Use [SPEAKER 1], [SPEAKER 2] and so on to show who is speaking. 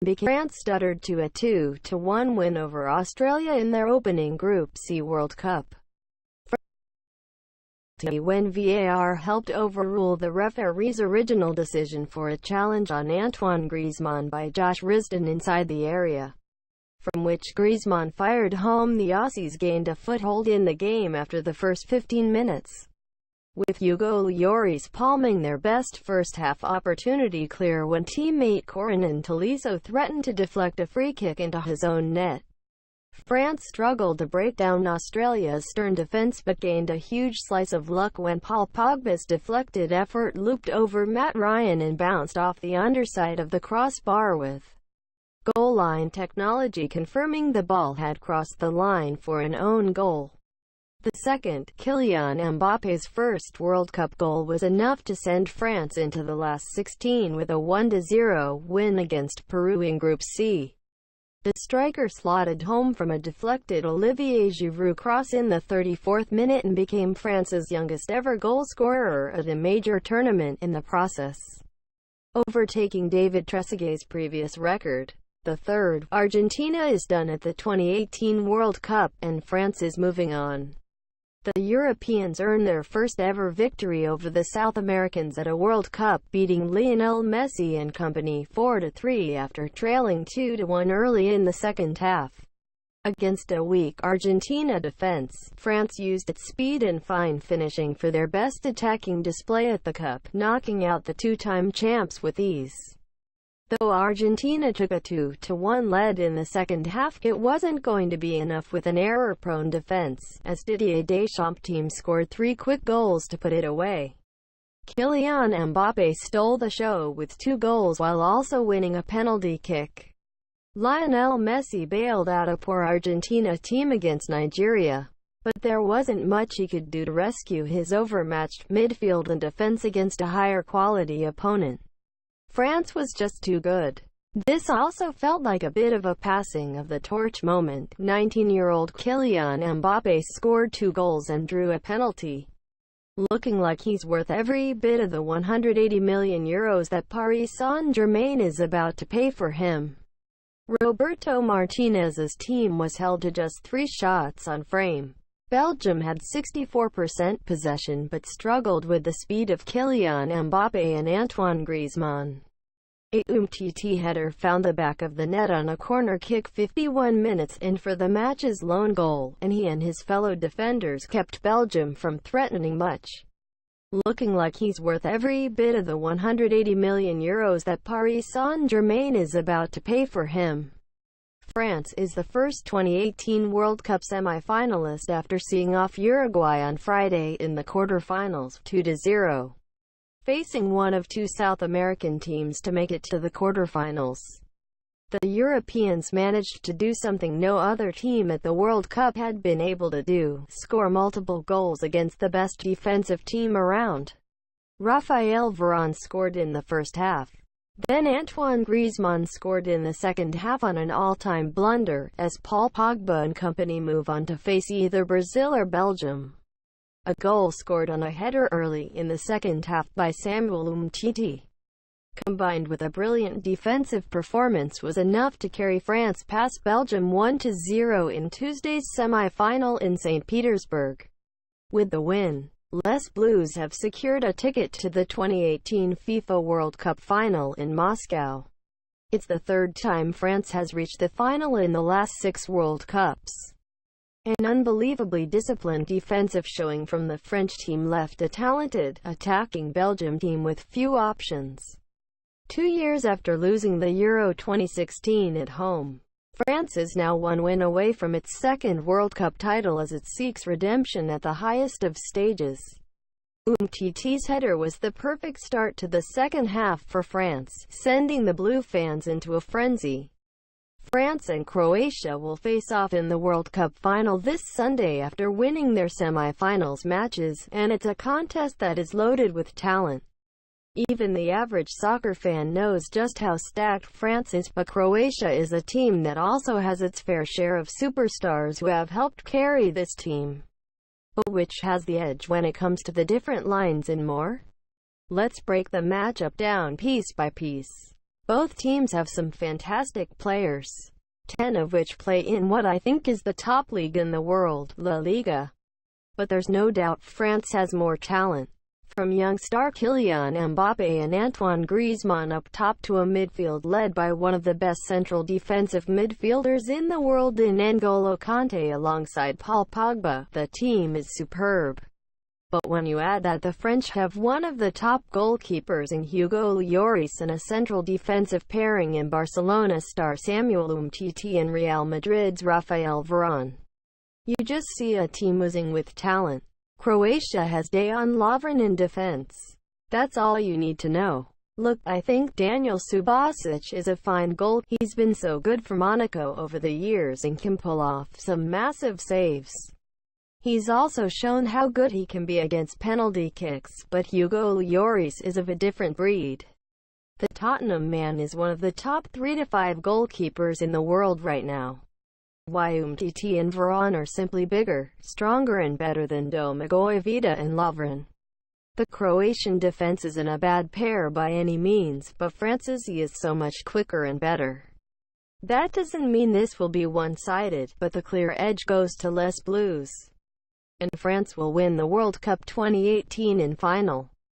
[SPEAKER 1] France stuttered to a 2-1 win over Australia in their opening Group C World Cup. When VAR helped overrule the referee's original decision for a challenge on Antoine Griezmann by Josh Risdon inside the area, from which Griezmann fired home, the Aussies gained a foothold in the game after the first 15 minutes, with Hugo Lloris palming their best first-half opportunity clear when teammate Corentin Tolisso threatened to deflect a free kick into his own net. France struggled to break down Australia's stern defence but gained a huge slice of luck when Paul Pogba's deflected effort looped over Matt Ryan and bounced off the underside of the crossbar, with goal line technology confirming the ball had crossed the line for an own goal. The second, Kylian Mbappe's first World Cup goal, was enough to send France into the last 16 with a 1-0 win against Peru in Group C. The striker slotted home from a deflected Olivier Giroud cross in the 34th minute and became France's youngest ever goal scorer at a major tournament in the process, overtaking David Trezeguet's previous record. The third, Argentina is done at the 2018 World Cup, and France is moving on. The Europeans earned their first ever victory over the South Americans at a World Cup, beating Lionel Messi and company 4-3 after trailing 2-1 early in the second half. Against a weak Argentina defense, France used its speed and fine finishing for their best attacking display at the Cup, knocking out the two-time champs with ease. Though Argentina took a 2-1 lead in the second half, it wasn't going to be enough with an error-prone defense, as Didier Deschamps' team scored 3 quick goals to put it away. Kylian Mbappe stole the show with 2 goals while also winning a penalty kick. Lionel Messi bailed out a poor Argentina team against Nigeria, but there wasn't much he could do to rescue his overmatched midfield and defense against a higher-quality opponent. France was just too good. This also felt like a bit of a passing of the torch moment. 19-year-old Kylian Mbappe scored 2 goals and drew a penalty, looking like he's worth every bit of the €180 million that Paris Saint-Germain is about to pay for him. Roberto Martinez's team was held to just 3 shots on frame. Belgium had 64% possession but struggled with the speed of Kylian Mbappe and Antoine Griezmann. A Umtiti header found the back of the net on a corner kick 51 minutes in for the match's lone goal, and he and his fellow defenders kept Belgium from threatening much. Looking like he's worth every bit of the €180 million that Paris Saint-Germain is about to pay for him. France is the first 2018 World Cup semi-finalist after seeing off Uruguay on Friday in the quarter-finals, 2-0. Facing one of 2 South American teams to make it to the quarter-finals, the Europeans managed to do something no other team at the World Cup had been able to do: score multiple goals against the best defensive team around. Raphael Varane scored in the first half. Then Antoine Griezmann scored in the second half on an all-time blunder, as Paul Pogba and company move on to face either Brazil or Belgium. A goal scored on a header early in the second half by Samuel Umtiti, combined with a brilliant defensive performance, was enough to carry France past Belgium 1-0 in Tuesday's semi-final in St. Petersburg. With the win, Les Blues have secured a ticket to the 2018 FIFA World Cup final in Moscow. It's the 3rd time France has reached the final in the last 6 World Cups. An unbelievably disciplined defensive showing from the French team left a talented, attacking Belgium team with few options. 2 years after losing the Euro 2016 at home, France is now 1 win away from its 2nd World Cup title as it seeks redemption at the highest of stages. Umtiti's header was the perfect start to the second half for France, sending the blue fans into a frenzy. France and Croatia will face off in the World Cup final this Sunday after winning their semi-finals matches, and it's a contest that is loaded with talent. Even the average soccer fan knows just how stacked France is, but Croatia is a team that also has its fair share of superstars who have helped carry this team. But which has the edge when it comes to the different lines and more? Let's break the matchup down piece by piece. Both teams have some fantastic players, 10 of which play in what I think is the top league in the world, La Liga. But there's no doubt France has more talent. From young star Kylian Mbappe and Antoine Griezmann up top to a midfield led by one of the best central defensive midfielders in the world in N'Golo Kanté alongside Paul Pogba, the team is superb. But when you add that the French have one of the top goalkeepers in Hugo Lloris and a central defensive pairing in Barcelona star Samuel Umtiti and Real Madrid's Raphael Varane, you just see a team oozing with talent. Croatia has Dejan Lovren in defense. That's all you need to know. Look, I think Daniel Subasic is a fine goal. He's been so good for Monaco over the years and can pull off some massive saves. He's also shown how good he can be against penalty kicks, but Hugo Lloris is of a different breed. The Tottenham man is one of the top 3 to 5 goalkeepers in the world right now. Why Umtiti and Varane are simply bigger, stronger and better than Domagoj Vida and Lovren. The Croatian defense isn't a bad pair by any means, but France's is so much quicker and better. That doesn't mean this will be one-sided, but the clear edge goes to Les Blues. And France will win the World Cup 2018 in final.